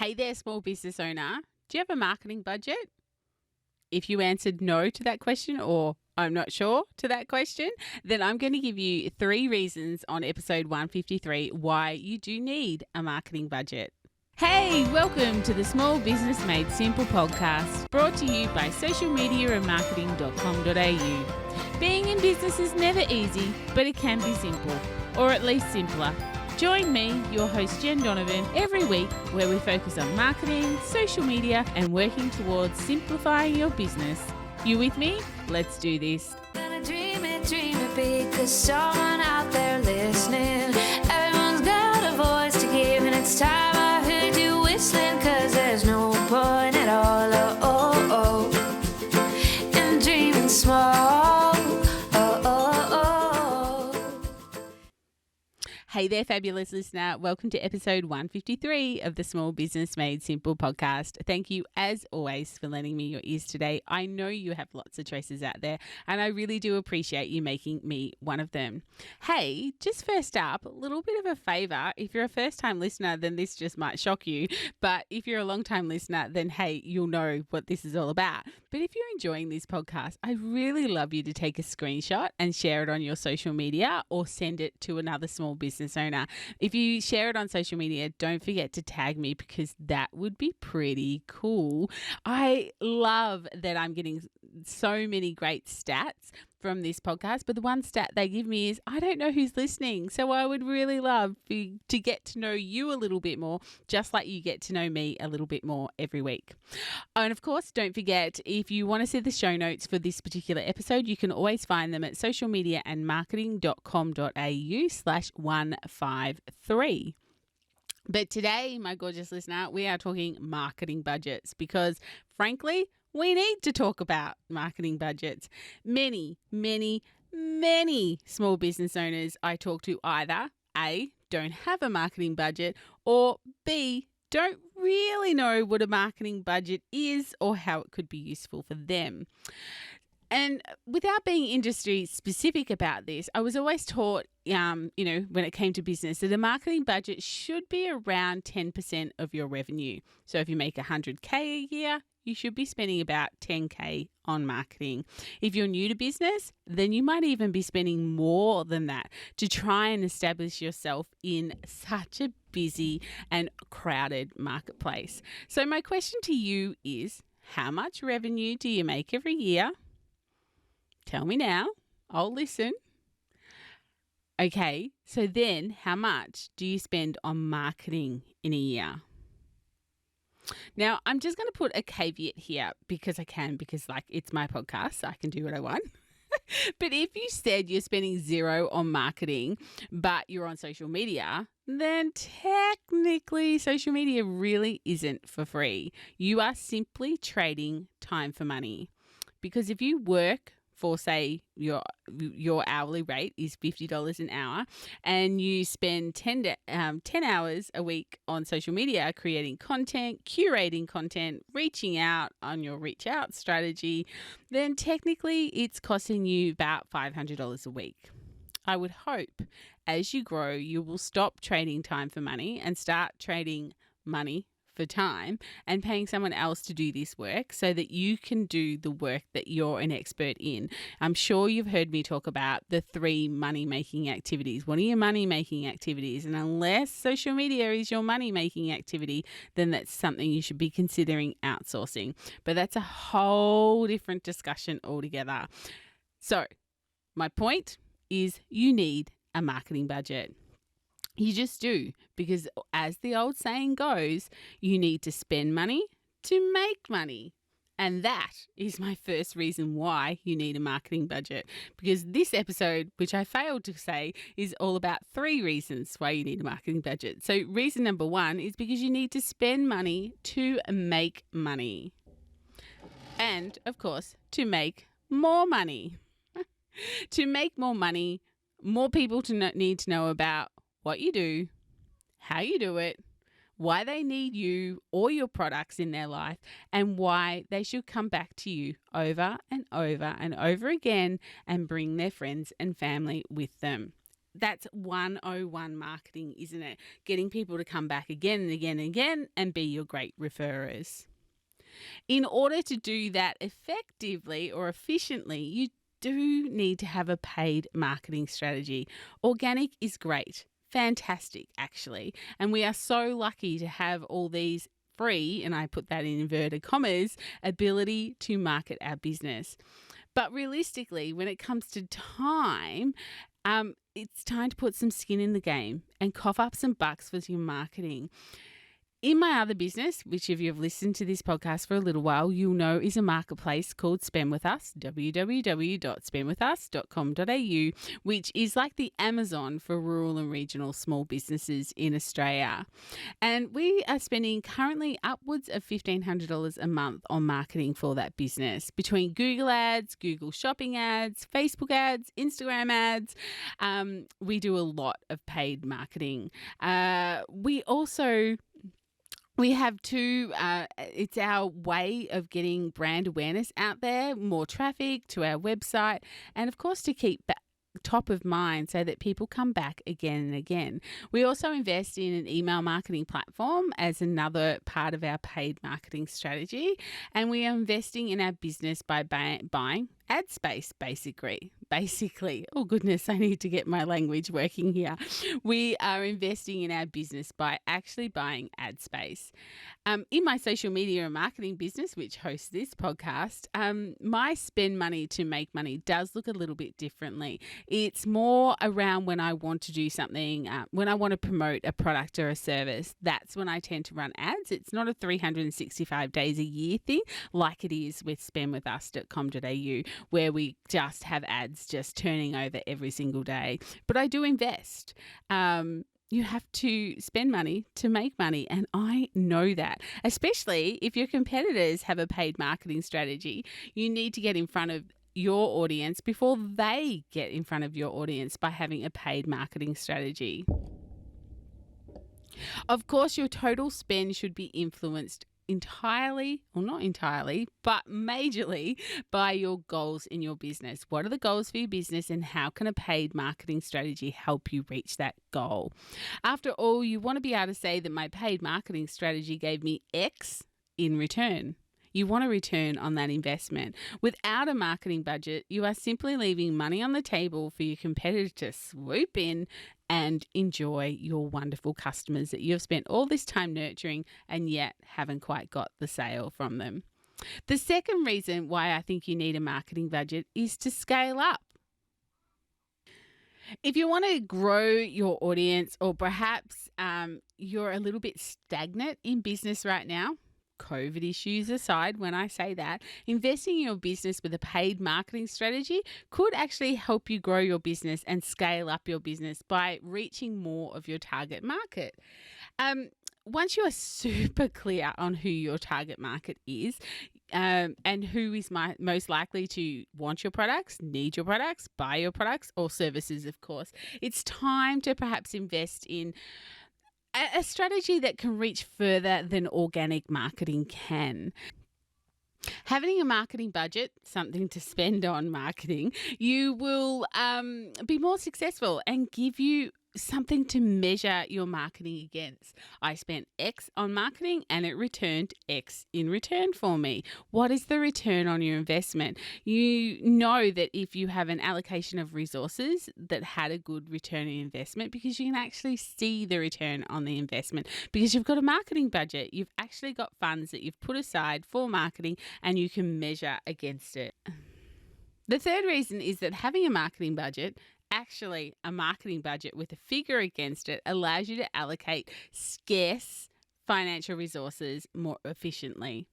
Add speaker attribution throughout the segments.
Speaker 1: Hey there, small business owner. Do you have a marketing budget? If you answered no to that question or I'm not sure to that question, then I'm going to give you 3 reasons on episode 153 why you do need a marketing budget. Hey, welcome to the Small Business Made Simple podcast, brought to you by socialmediaandmarketing.com.au. Being in business is never easy, but it can be simple, or at least simpler. Join me, your host Jen Donovan, every week where we focus on marketing, social media, and working towards simplifying your business. You with me? Let's do this.
Speaker 2: Gonna dream it big, 'cause someone out there listening. Everyone's got a voice to give, and it's time I heard you whistling, 'cause there's no point at all, in dreaming small.
Speaker 1: Hey there, fabulous listener. Welcome to episode 153 of the Small Business Made Simple podcast. Thank you, as always, for lending me your ears today. I know you have lots of choices out there, and I really do appreciate you making me one of them. Hey, just first up, a little bit of a favor. If you're a first-time listener, then this just might shock you. But if you're a long-time listener, then hey, you'll know what this is all about. But if you're enjoying this podcast, I'd really love you to take a screenshot and share it on your social media or send it to another small business owner. If you share it on social media, don't forget to tag me, because that would be pretty cool. I love that I'm getting so many great stats from this podcast, but the one stat they give me is I don't know who's listening. So I would really love to get to know you a little bit more, just like you get to know me a little bit more every week. And of course, don't forget, if you want to see the show notes for this particular episode, you can always find them at socialmediaandmarketing.com.au/153. But today, my gorgeous listener, we are talking marketing budgets, because frankly, we need to talk about marketing budgets. Many small business owners I talk to either A, don't have a marketing budget, or B, don't really know what a marketing budget is or how it could be useful for them. And without being industry specific about this, I was always taught, when it came to business, that a marketing budget should be around 10% of your revenue. So if you make $100K a year, you should be spending about $10K on marketing. If you're new to business, then you might even be spending more than that to try and establish yourself in such a busy and crowded marketplace. So my question to you is, how much revenue do you make every year? Tell me now. I'll listen. Okay, so then how much do you spend on marketing in a year? Now, I'm just going to put a caveat here because it's my podcast, so I can do what I want. But if you said you're spending zero on marketing, but you're on social media, then technically social media really isn't for free. You are simply trading time for money. Because if you work for, say, your hourly rate is $50 an hour, and you spend 10 hours a week on social media creating content, curating content, reaching out on your reach out strategy, then technically it's costing you about $500 a week. I would hope as you grow, you will stop trading time for money and start trading money for time and paying someone else to do this work so that you can do the work that you're an expert in. I'm sure you've heard me talk about the 3 money-making activities. What are your money-making activities? And unless social media is your money-making activity, then that's something you should be considering outsourcing. But that's a whole different discussion altogether. So my point is, you need a marketing budget. You just do, because as the old saying goes, you need to spend money to make money. And that is my first reason why you need a marketing budget, because this episode, which I failed to say, is all about 3 reasons why you need a marketing budget. So reason number 1 is because you need to spend money to make money. And of course, to make more money. To make more money, more people need to know about what you do, how you do it, why they need you or your products in their life, and why they should come back to you over and over and over again and bring their friends and family with them. That's 101 marketing, isn't it? Getting people to come back again and again and again and be your great referrers. In order to do that effectively or efficiently, you do need to have a paid marketing strategy. Organic is great, fantastic actually, and we are so lucky to have all these free, and I put that in inverted commas, ability to market our business. But realistically, when it comes to time, it's time to put some skin in the game and cough up some bucks with your marketing. In my other business, which if you've listened to this podcast for a little while, you'll know is a marketplace called Spend With Us, www.spendwithus.com.au, which is like the Amazon for rural and regional small businesses in Australia. And we are spending currently upwards of $1,500 a month on marketing for that business between Google ads, Google shopping ads, Facebook ads, Instagram ads. We do a lot of paid marketing. We have it's our way of getting brand awareness out there, more traffic to our website, and of course to keep top of mind so that people come back again and again. We also invest in an email marketing platform as another part of our paid marketing strategy, and we are investing in our business by buying ad space, basically. Oh goodness, I need to get my language working here. We are investing in our business by actually buying ad space. In my social media and marketing business, which hosts this podcast, my spend money to make money does look a little bit differently. It's more around when I want to do something, when I want to promote a product or a service. That's when I tend to run ads. It's not a 365 days a year thing like it is with spendwithus.com.au, where we just have ads just turning over every single day. But I do invest. You have to spend money to make money, and I know that. Especially if your competitors have a paid marketing strategy, you need to get in front of your audience before they get in front of your audience by having a paid marketing strategy. Of course, your total spend should be influenced entirely, or not entirely, but majorly by your goals in your business. What are the goals for your business, and how can a paid marketing strategy help you reach that goal? After all, you want to be able to say that my paid marketing strategy gave me X in return. You want a return on that investment. Without a marketing budget, you are simply leaving money on the table for your competitor to swoop in and enjoy your wonderful customers that you've spent all this time nurturing and yet haven't quite got the sale from them. The second reason why I think you need a marketing budget is to scale up. If you want to grow your audience, or perhaps you're a little bit stagnant in business right now, COVID issues aside, when I say that, investing in your business with a paid marketing strategy could actually help you grow your business and scale up your business by reaching more of your target market. Once you are super clear on who your target market is, and who is most likely to want your products, need your products, buy your products or services, of course, it's time to perhaps invest in a strategy that can reach further than organic marketing can. Having a marketing budget, something to spend on marketing, you will be more successful and give you something to measure your marketing against. I spent X on marketing and it returned X in return for me. What is the return on your investment? You know that if you have an allocation of resources that had a good return on investment, because you can actually see the return on the investment because you've got a marketing budget. You've actually got funds that you've put aside for marketing and you can measure against it. The third reason is that having a marketing budget, actually a marketing budget with a figure against it, allows you to allocate scarce financial resources more efficiently.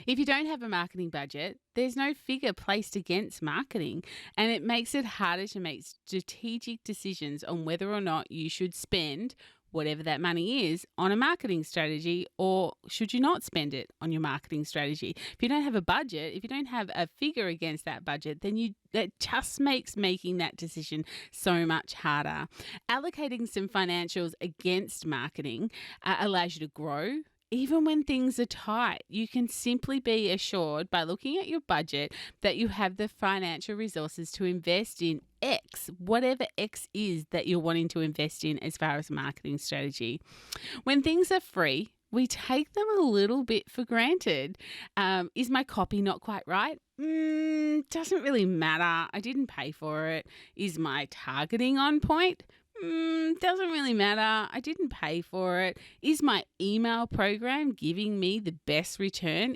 Speaker 1: If you don't have a marketing budget, there's no figure placed against marketing, and it makes it harder to make strategic decisions on whether or not you should spend whatever that money is on a marketing strategy, or should you not spend it on your marketing strategy. If you don't have a budget, if you don't have a figure against that budget, then that just makes making that decision so much harder. Allocating some financials against marketing allows you to grow. Even when things are tight, you can simply be assured by looking at your budget that you have the financial resources to invest in X, whatever X is that you're wanting to invest in as far as marketing strategy. When things are free, we take them a little bit for granted. Is my copy not quite right? Doesn't really matter. I didn't pay for it. Is my targeting on point? Doesn't really matter. I didn't pay for it. Is my email program giving me the best return?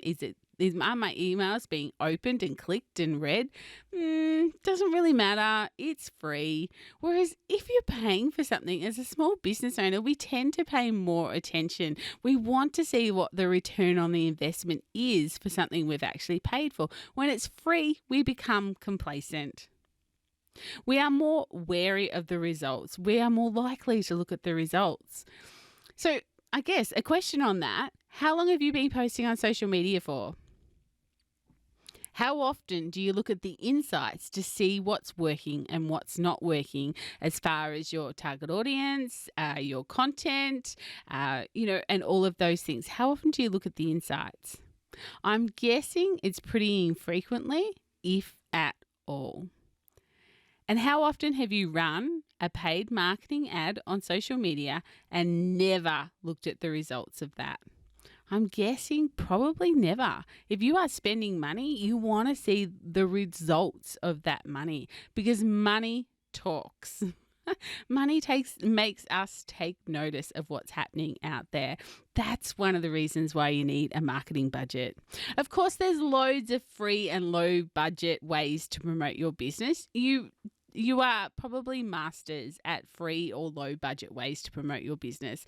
Speaker 1: Are my emails being opened and clicked and read? Doesn't really matter. It's free. Whereas if you're paying for something as a small business owner, we tend to pay more attention. We want to see what the return on the investment is for something we've actually paid for. When it's free, we become complacent. We are more wary of the results. We are more likely to look at the results. So I guess a question on that, how long have you been posting on social media for? How often do you look at the insights to see what's working and what's not working as far as your target audience, your content, and all of those things? How often do you look at the insights? I'm guessing it's pretty infrequently, if at all. And how often have you run a paid marketing ad on social media and never looked at the results of that? I'm guessing probably never. If you are spending money, you want to see the results of that money because money talks. Money makes us take notice of what's happening out there. That's one of the reasons why you need a marketing budget. Of course, there's loads of free and low budget ways to promote your business. You are probably masters at free or low budget ways to promote your business.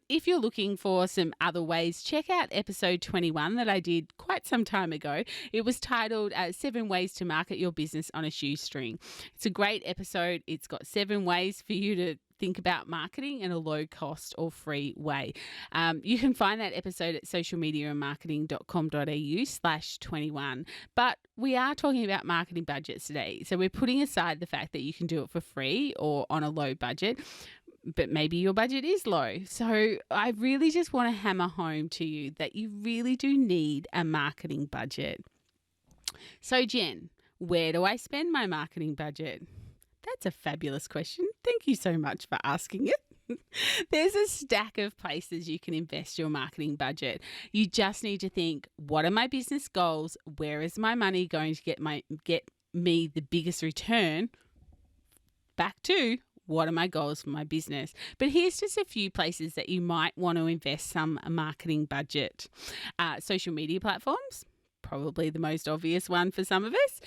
Speaker 1: If you're looking for some other ways, check out episode 21 that I did quite some time ago. It was titled 7 Ways to Market Your Business on a Shoestring. It's a great episode. It's got 7 ways for you to think about marketing in a low cost or free way. You can find that episode at socialmediaandmarketing.com.au/21. But we are talking about marketing budgets today. So we're putting aside the fact that you can do it for free or on a low budget, but maybe your budget is low. So I really just want to hammer home to you that you really do need a marketing budget. So Jen, where do I spend my marketing budget? That's a fabulous question. Thank you so much for asking it. There's a stack of places you can invest your marketing budget. You just need to think, what are my business goals? Where is my money going to get me the biggest return? Back to, what are my goals for my business? But here's just a few places that you might want to invest some marketing budget. Social media platforms. Probably the most obvious one for some of us.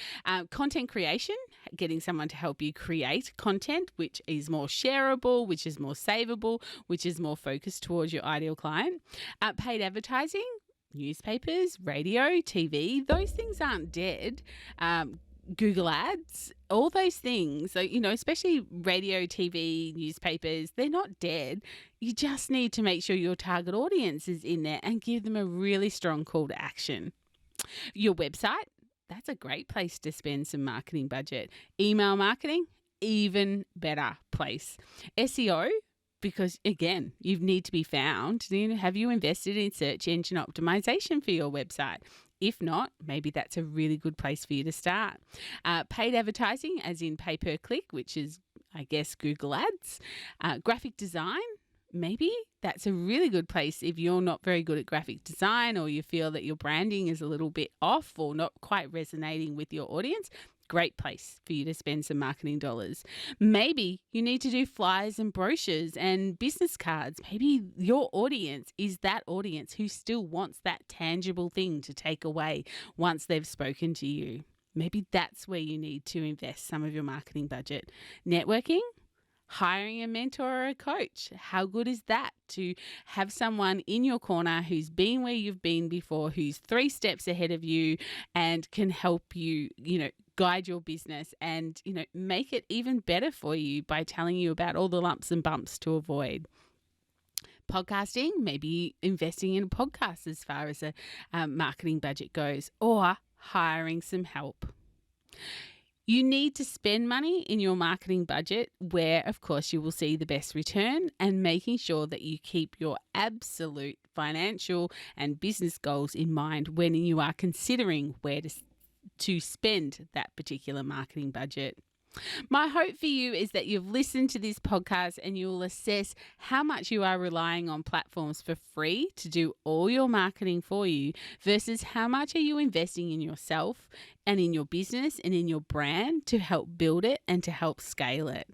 Speaker 1: Content creation, getting someone to help you create content, which is more shareable, which is more savable, which is more focused towards your ideal client. Paid advertising, newspapers, radio, TV, those things aren't dead. Google Ads, all those things, so, especially radio, TV, newspapers, they're not dead. You just need to make sure your target audience is in there and give them a really strong call to action. Your website, that's a great place to spend some marketing budget. Email marketing, even better place. SEO, because again, you need to be found. Have you invested in search engine optimization for your website? If not, maybe that's a really good place for you to start. Paid advertising, as in pay per click, which is, I guess, Google Ads. Graphic design, maybe that's a really good place if you're not very good at graphic design or you feel that your branding is a little bit off or not quite resonating with your audience. Great place for you to spend some marketing dollars. Maybe you need to do flyers and brochures and business cards. Maybe your audience is that audience who still wants that tangible thing to take away once they've spoken to you. Maybe that's where you need to invest some of your marketing budget. Networking. Hiring a mentor or a coach. How good is that to have someone in your corner who's been where you've been before, who's 3 steps ahead of you and can help you, guide your business and, make it even better for you by telling you about all the lumps and bumps to avoid. Podcasting, maybe investing in a podcast as far as a marketing budget goes, or hiring some help. You need to spend money in your marketing budget where, of course, you will see the best return and making sure that you keep your absolute financial and business goals in mind when you are considering where to spend that particular marketing budget. My hope for you is that you've listened to this podcast and you'll assess how much you are relying on platforms for free to do all your marketing for you versus how much are you investing in yourself and in your business and in your brand to help build it and to help scale it.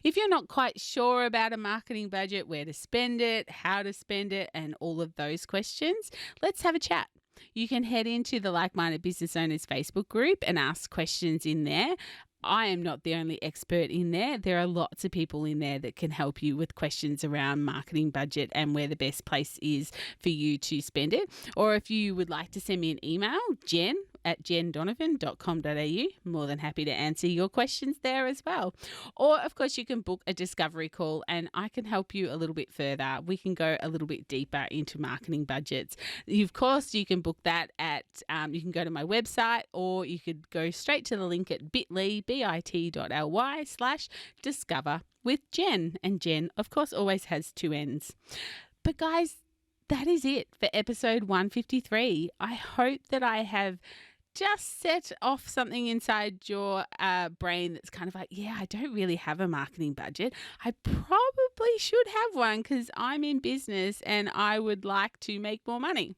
Speaker 1: If you're not quite sure about a marketing budget, where to spend it, how to spend it, and all of those questions, let's have a chat. You can head into the Like-Minded Business Owners Facebook group and ask questions in there. I am not the only expert in there. There are lots of people in there that can help you with questions around marketing budget and where the best place is for you to spend it. Or if you would like to send me an email, jen@jendonovan.com.au. More than happy to answer your questions there as well. Or, of course, you can book a discovery call and I can help you a little bit further. We can go a little bit deeper into marketing budgets. Of course, you can book that at, you can go to my website, or you could go straight to the link at bit.ly/discover with Jen. And Jen, of course, always has 2 N's. But guys, that is it for episode 153. I hope that I have just set off something inside your brain that's kind of like, yeah, I don't really have a marketing budget. I probably should have one because I'm in business and I would like to make more money.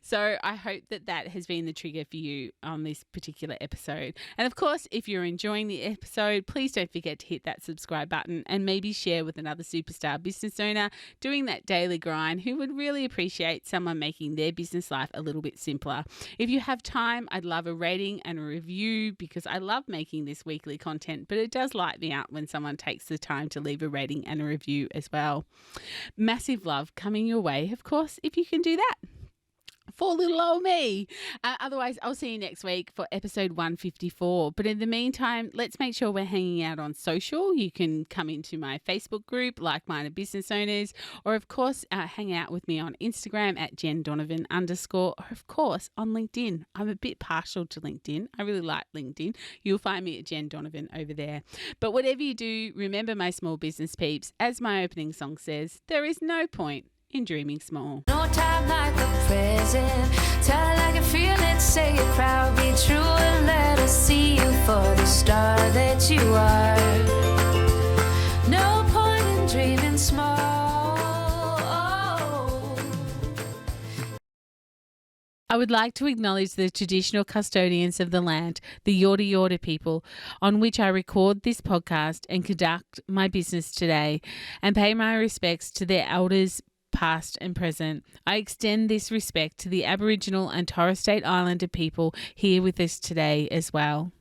Speaker 1: So I hope that that has been the trigger for you on this particular episode. And of course, if you're enjoying the episode, please don't forget to hit that subscribe button and maybe share with another superstar business owner doing that daily grind who would really appreciate someone making their business life a little bit simpler. If you have time, I'd love a rating and a review because I love making this weekly content, but it does light me up when someone takes the time to leave a rating and a review as well. Massive love coming your way, of course, if you can do that. For little old me. Otherwise, I'll see you next week for episode 154. But in the meantime, let's make sure we're hanging out on social. You can come into my Facebook group, Like-Minded Business Owners, or of course, hang out with me on Instagram at @JenDonovan_, or of course on LinkedIn. I'm a bit partial to LinkedIn. I really like LinkedIn. You'll find me at Jen Donovan over there. But whatever you do, remember, my small business peeps, as my opening song says, there is no point in dreaming small.
Speaker 2: No time like the present. Tell it like you feel it. Say it proud, be true, and let us see you for the star that you are. No point in dreaming small.
Speaker 1: I would like to acknowledge the traditional custodians of the land, the Yorta Yorta people, on which I record this podcast and conduct my business today, and pay my respects to their elders, past and present. I extend this respect to the Aboriginal and Torres Strait Islander people here with us today as well.